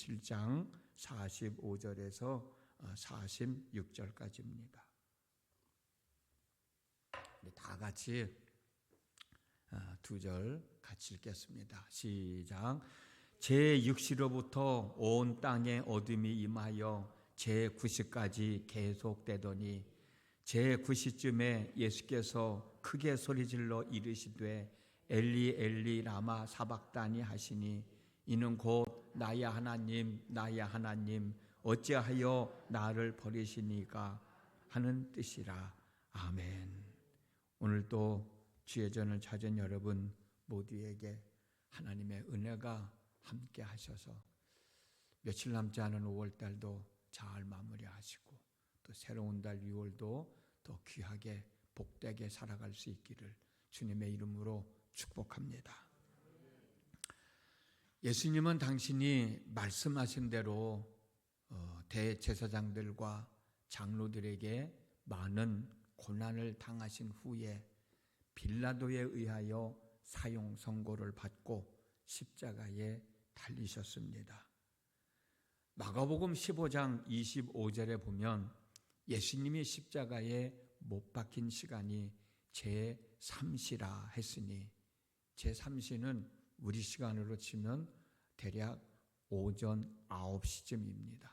27장 45절에서 46절까지입니다. 다 같이 두 절 같이 읽겠습니다. 시작. 제6시로부터 온 땅에 어둠이 임하여 제9시까지 계속되더니 제9시쯤에 예수께서 크게 소리질러 이르시되 엘리 엘리 라마 사박다니 하시니 이는 곧 나의 하나님 나의 하나님 어찌하여 나를 버리시니까 하는 뜻이라. 아멘. 오늘도 주의 전을 찾은 여러분 모두에게 하나님의 은혜가 함께 하셔서 며칠 남지 않은 5월달도 잘 마무리하시고 또 새로운 달 6월도 더 귀하게 복되게 살아갈 수 있기를 주님의 이름으로 축복합니다. 예수님은 당신이 말씀하신 대로 대제사장들과 장로들에게 많은 고난을 당하신 후에 빌라도에 의하여 사형 선고를 받고 십자가에 달리셨습니다. 마가복음 15장 25절에 보면 예수님이 십자가에 못 박힌 시간이 제3시라 했으니 제3시는 우리 시간으로 치면 대략 오전 9시쯤입니다.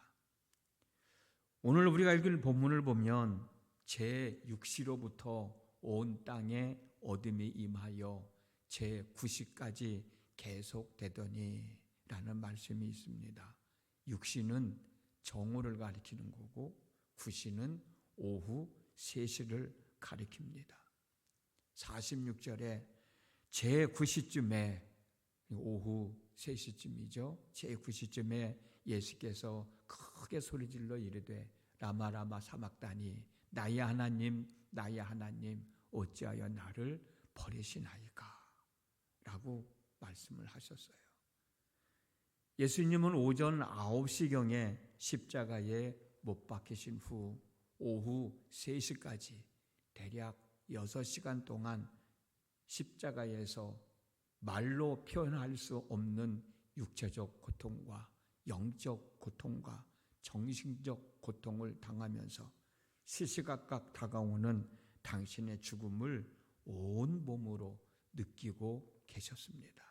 오늘 우리가 읽을 본문을 보면 제6시로부터 온 땅에 어둠이 임하여 제9시까지 계속되더니 라는 말씀이 있습니다. 6시는 정오를 가리키는 거고 9시는 오후 3시를 가리킵니다. 46절에 제9시쯤에 오후 3시쯤이죠. 제9시쯤에 예수께서 크게 소리질러 이르되 라마 라마 사박다니 나의 하나님 나의 하나님 어찌하여 나를 버리시나이까 라고 말씀을 하셨어요. 예수님은 오전 9시경에 십자가에 못 박히신 후 오후 3시까지 대략 6시간 동안 십자가에서 말로 표현할 수 없는 육체적 고통과 영적 고통과 정신적 고통을 당하면서 시시각각 다가오는 당신의 죽음을 온 몸으로 느끼고 계셨습니다.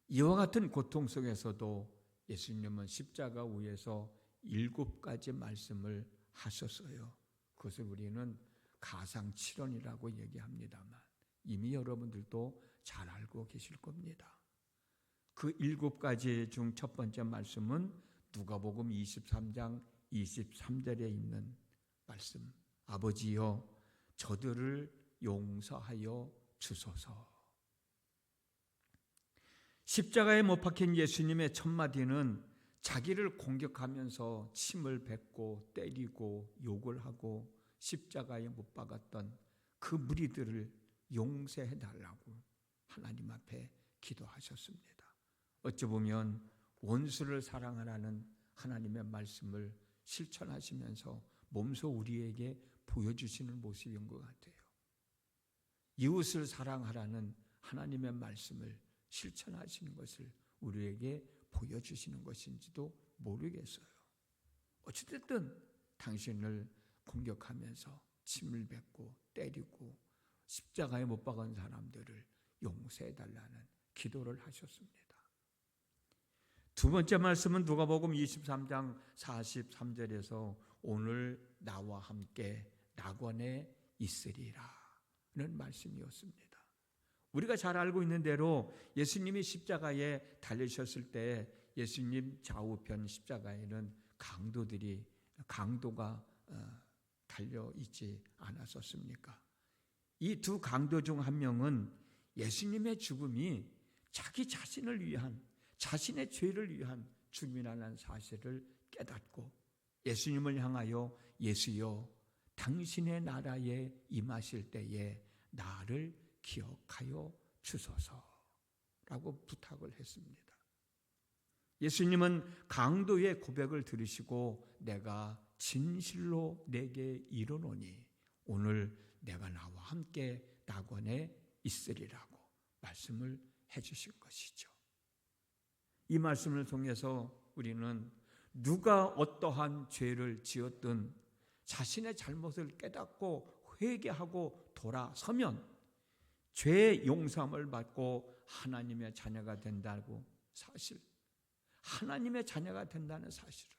이와 같은 고통 속에서도 예수님은 십자가 위에서 7가지 말씀을 하셨어요. 그것을 우리는 가상칠언이라고 얘기합니다만 이미 여러분들도 잘 알고 계실 겁니다. 그 7가지 중 첫 번째 말씀은 누가복음 23장 23절에 있는 말씀. 아버지여 저들을 용서하여 주소서. 십자가에 못 박힌 예수님의 첫 마디는 자기를 공격하면서 침을 뱉고 때리고 욕을 하고 십자가에 못 박았던 그 무리들을 용서해달라고 하나님 앞에 기도하셨습니다. 어찌 보면 원수를 사랑하라는 하나님의 말씀을 실천하시면서 몸소 우리에게 보여주시는 모습인 것 같아요. 이웃을 사랑하라는 하나님의 말씀을 실천하시는 것을 우리에게 보여주시는 것인지도 모르겠어요. 어찌됐든 당신을 공격하면서 침을 뱉고 때리고 십자가에 못 박은 사람들을 용서해달라는 기도를 하셨습니다. 두 번째 말씀은 누가복음 23장 43절에서 오늘 나와 함께 낙원에 있으리라는 말씀이었습니다. 우리가 잘 알고 있는 대로 예수님이 십자가에 달리셨을 때 예수님 좌우편 십자가에는 강도가 달려있지 않았었습니까? 이 두 강도 중 한 명은 예수님의 죽음이 자기 자신을 위한 자신의 죄를 위한 죽음이라는 사실을 깨닫고 예수님을 향하여 예수여 당신의 나라에 임하실 때에 나를 기억하여 주소서라고 부탁을 했습니다. 예수님은 강도의 고백을 들으시고 내가 진실로 내게 이르노니 오늘 내가 나와 함께 낙원에 있으리라고 말씀을 해주신 것이죠. 이 말씀을 통해서 우리는 누가 어떠한 죄를 지었든 자신의 잘못을 깨닫고 회개하고 돌아서면 죄 용서함을 받고 하나님의 자녀가 된다고 사실, 하나님의 자녀가 된다는 사실을,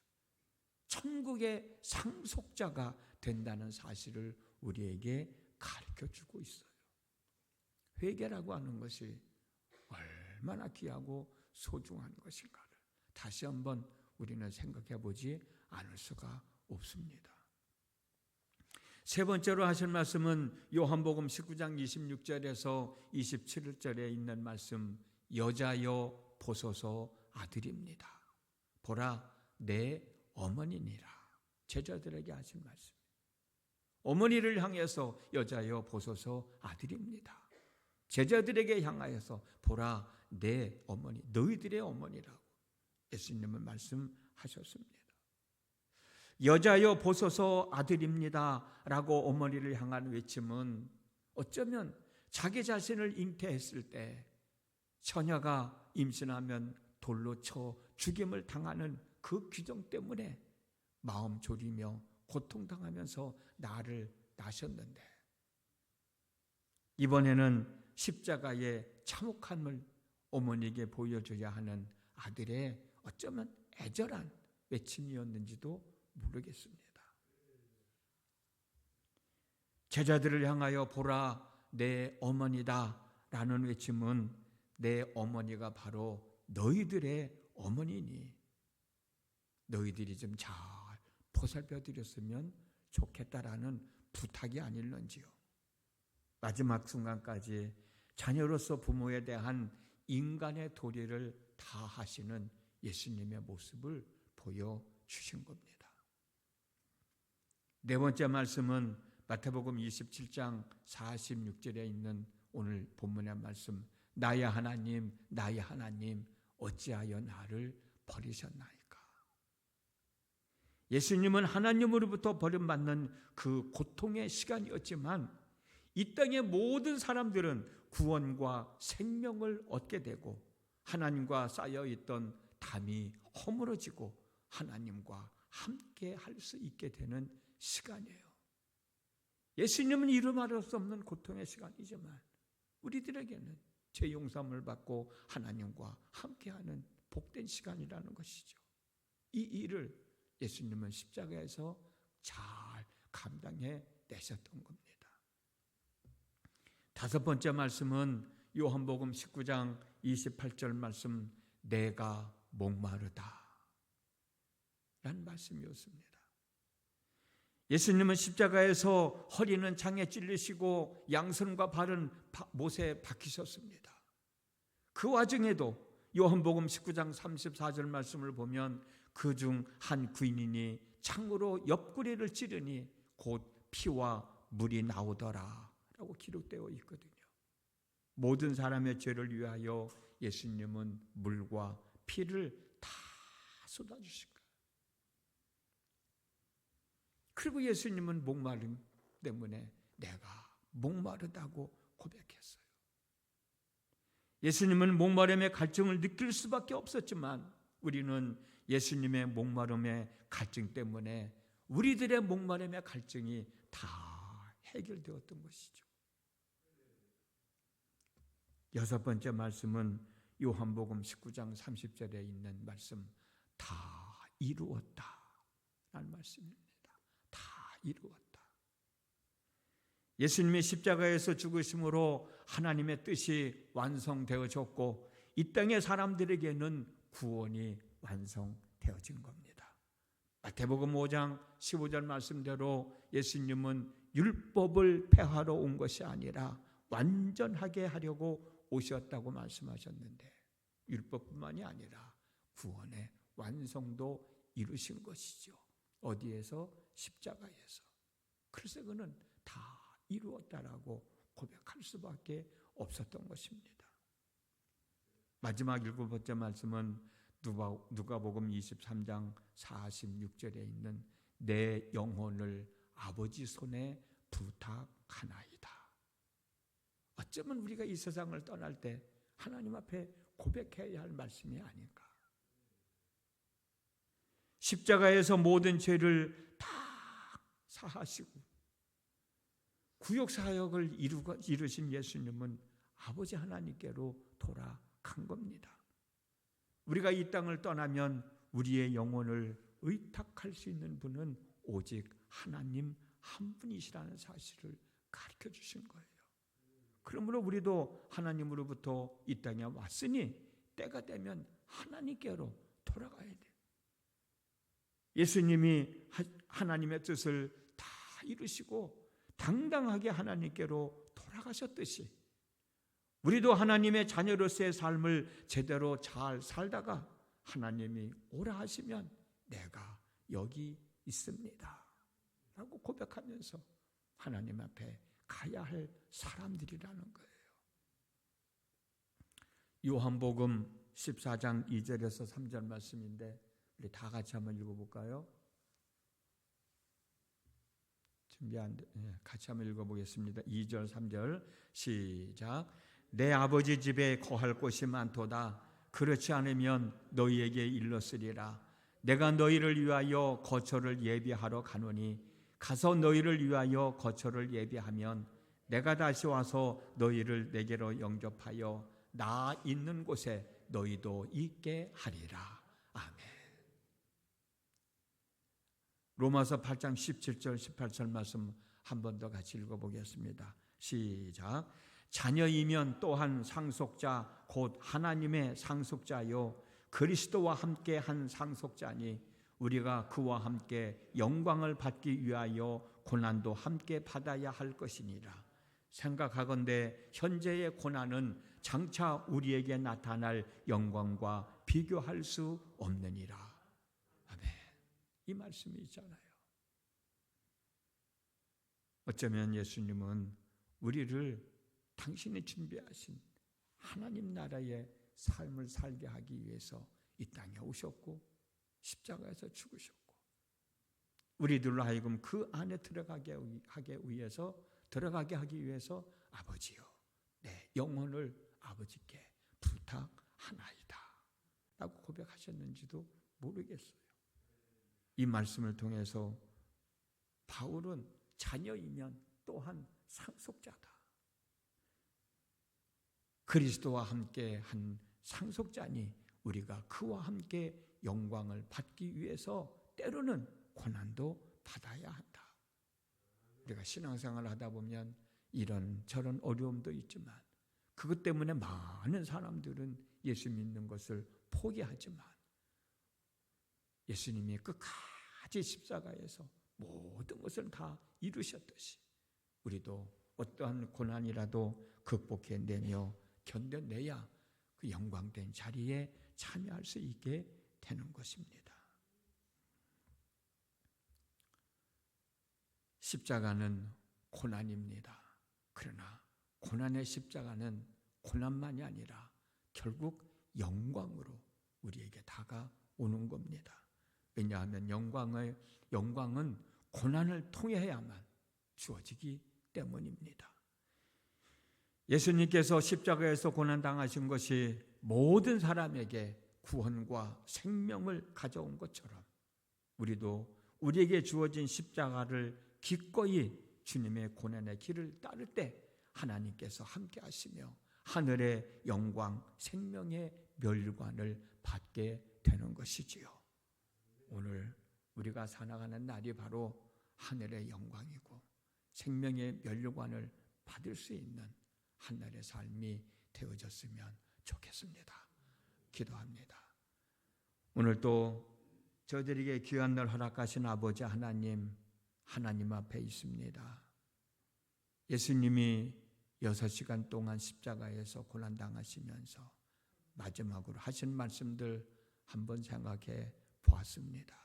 천국의 상속자가 된다는 사실을 우리에게 가르쳐주고 있어요. 회개라고 하는 것이 얼마나 귀하고 소중한 것인가를 다시 한번 우리는 생각해 보지 않을 수가 없습니다. 세 번째로 하실 말씀은 요한복음 19장 26절에서 27절에 있는 말씀, 여자여 보소서 아들입니다. 보라 내 어머니니라. 제자들에게 하신 말씀. 어머니를 향해서 여자여 보소서 아들입니다. 제자들에게 향하여서 보라 내 어머니, 너희들의 어머니라고 예수님은 말씀하셨습니다. 여자여 보소서 아들입니다 라고 어머니를 향한 외침은 어쩌면 자기 자신을 잉태했을 때 처녀가 임신하면 돌로 쳐 죽임을 당하는 그 규정 때문에 마음 졸이며 고통당하면서 나를 낳으셨는데, 이번에는 십자가의 참혹함을 어머니에게 보여줘야 하는 아들의 어쩌면 애절한 외침이었는지도 모르겠습니다. 제자들을 향하여 보라 내 어머니다 라는 외침은 내 어머니가 바로 너희들의 어머니니 너희들이 좀 잘 보살펴 드렸으면 좋겠다라는 부탁이 아닐런지요. 마지막 순간까지 자녀로서 부모에 대한 인간의 도리를 다 하시는 예수님의 모습을 보여주신 겁니다. 네 번째 말씀은 마태복음 27장 46절에 있는 오늘 본문의 말씀, 나의 하나님 어찌하여 나를 버리셨나이까. 예수님은 하나님으로부터 버림받는 그 고통의 시간이었지만 이 땅의 모든 사람들은 구원과 생명을 얻게 되고 하나님과 쌓여있던 담이 허물어지고 하나님과 함께 할 수 있게 되는 시간이에요. 예수님은 이루말할 수 없는 고통의 시간이지만 우리들에게는 죄 용서함을 받고 하나님과 함께하는 복된 시간이라는 것이죠. 이 일을 예수님은 십자가에서 잘 감당해 내셨던 겁니다. 다섯 번째 말씀은 요한복음 19장 28절 말씀, 내가 목마르다 라는 말씀이었습니다. 예수님은 십자가에서 허리는 창에 찔리시고 양손과 발은 못에 박히셨습니다. 그 와중에도 요한복음 19장 34절 말씀을 보면 그중 한 귀인이 창으로 옆구리를 찌르니 곧 피와 물이 나오더라 라고 기록되어 있거든요. 모든 사람의 죄를 위하여 예수님은 물과 피를 다 쏟아주신 거예요. 그리고 예수님은 목마름 때문에 내가 목마르다고 고백했어요. 예수님은 목마름의 갈증을 느낄 수밖에 없었지만 우리는 예수님의 목마름의 갈증 때문에 우리들의 목마름의 갈증이 다 해결되었던 것이죠. 여섯 번째 말씀은 요한복음 19장 30절에 있는 말씀, 다 이루었다 라는 말씀입니다. 다 이루었다. 예수님의 십자가에서 죽으심으로 하나님의 뜻이 완성되어졌고 이 땅의 사람들에게는 구원이 완성되어진 겁니다. 마태복음 5장 15절 말씀대로 예수님은 율법을 폐하러 온 것이 아니라 완전하게 하려고 오셨다고 말씀하셨는데 율법뿐만이 아니라 구원의 완성도 이루신 것이죠. 어디에서? 십자가에서. 그래서 그는 다 이루었다라고 고백할 수밖에 없었던 것입니다. 마지막 일곱 번째 말씀은 누가복음 23장 46절에 있는 내 영혼을 아버지 손에 부탁하나이다. 어쩌면 우리가 이 세상을 떠날 때 하나님 앞에 고백해야 할 말씀이 아닌가. 십자가에서 모든 죄를 다 사하시고 구역 사역을 이루신 예수님은 아버지 하나님께로 돌아간 겁니다. 우리가 이 땅을 떠나면 우리의 영혼을 의탁할 수 있는 분은 오직 하나님 한 분이시라는 사실을 가르쳐 주신 거예요. 그러므로 우리도 하나님으로부터 이 땅에 왔으니 때가 되면 하나님께로 돌아가야 돼요. 예수님이 하나님의 뜻을 다 이루시고 당당하게 하나님께로 돌아가셨듯이 우리도 하나님의 자녀로서의 삶을 제대로 잘 살다가 하나님이 오라 하시면 내가 여기 있습니다 라고 고백하면서 하나님 앞에 가야 할 사람들이라는 거예요. 요한복음 14장 2절에서 3절 말씀인데 우리 다 같이 한번 읽어볼까요? 같이 한번 읽어보겠습니다. 2절 3절 시작. 내 아버지 집에 거할 곳이 많도다. 그렇지 않으면 너희에게 일렀으리라. 내가 너희를 위하여 거처를 예비하러 가노니 가서 너희를 위하여 거처를 예비하면 내가 다시 와서 너희를 내게로 영접하여 나 있는 곳에 너희도 있게 하리라. 아멘. 로마서 8장 17절 18절 말씀 한 번 더 같이 읽어보겠습니다. 시작. 자녀이면 또한 상속자 곧 하나님의 상속자요 그리스도와 함께 한 상속자니 우리가 그와 함께 영광을 받기 위하여 고난도 함께 받아야 할 것이니라. 생각하건대 현재의 고난은 장차 우리에게 나타날 영광과 비교할 수 없느니라. 아멘. 이 말씀이 있잖아요. 어쩌면 예수님은 우리를 당신이 준비하신 하나님 나라의 삶을 살게 하기 위해서 이 땅에 오셨고 십자가에서 죽으셨고 우리들로 하여금 그 안에 들어가게 하기 위해서 아버지요 내 영혼을 아버지께 부탁하나이다 라고 고백하셨는지도 모르겠어요. 이 말씀을 통해서 바울은 자녀이면 또한 상속자다. 그리스도와 함께 한 상속자니 우리가 그와 함께 영광을 받기 위해서 때로는 고난도 받아야 한다. 우리가 신앙생활을 하다 보면 이런 저런 어려움도 있지만 그것 때문에 많은 사람들은 예수 믿는 것을 포기하지만 예수님이 끝까지 십자가에서 모든 것을 다 이루셨듯이 우리도 어떠한 고난이라도 극복해내며 견뎌내야 그 영광된 자리에 참여할 수 있게 되는 것입니다. 십자가는 고난입니다. 그러나 고난의 십자가는 고난만이 아니라 결국 영광으로 우리에게 다가오는 겁니다. 왜냐하면 영광은 고난을 통해야만 주어지기 때문입니다. 예수님께서 십자가에서 고난당하신 것이 모든 사람에게 구원과 생명을 가져온 것처럼 우리도 우리에게 주어진 십자가를 기꺼이 주님의 고난의 길을 따를 때 하나님께서 함께 하시며 하늘의 영광, 생명의 멸관을 받게 되는 것이지요. 오늘 우리가 살아가는 날이 바로 하늘의 영광이고 생명의 멸관을 받을 수 있는 한날의 삶이 되어졌으면 좋겠습니다. 기도합니다. 오늘 또 저들에게 귀한 날 허락하신 아버지 하나님 앞에 있습니다. 예수님이 6시간 동안 십자가에서 고난당하시면서 마지막으로 하신 말씀들 한번 생각해 보았습니다.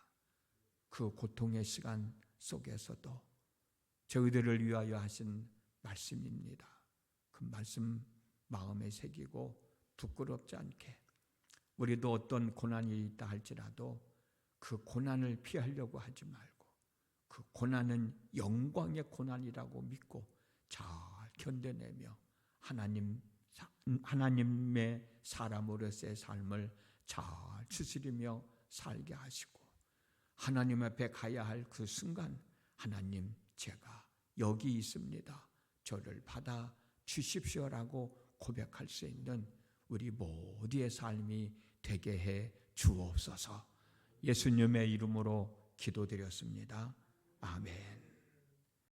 그 고통의 시간 속에서도 저희들을 위하여 하신 말씀입니다. 그 말씀 마음에 새기고 부끄럽지 않게 우리도 어떤 고난이 있다 할지라도 그 고난을 피하려고 하지 말고 그 고난은 영광의 고난이라고 믿고 잘 견뎌내며 하나님의 사람으로서의 삶을 잘 추스리며 살게 하시고 하나님 앞에 가야 할 그 순간 하나님 제가 여기 있습니다. 저를 받아 주십시오라고 고백할 수 있는 우리 모두의 삶이 되게 해 주옵소서. 예수님의 이름으로 기도드렸습니다. 아멘.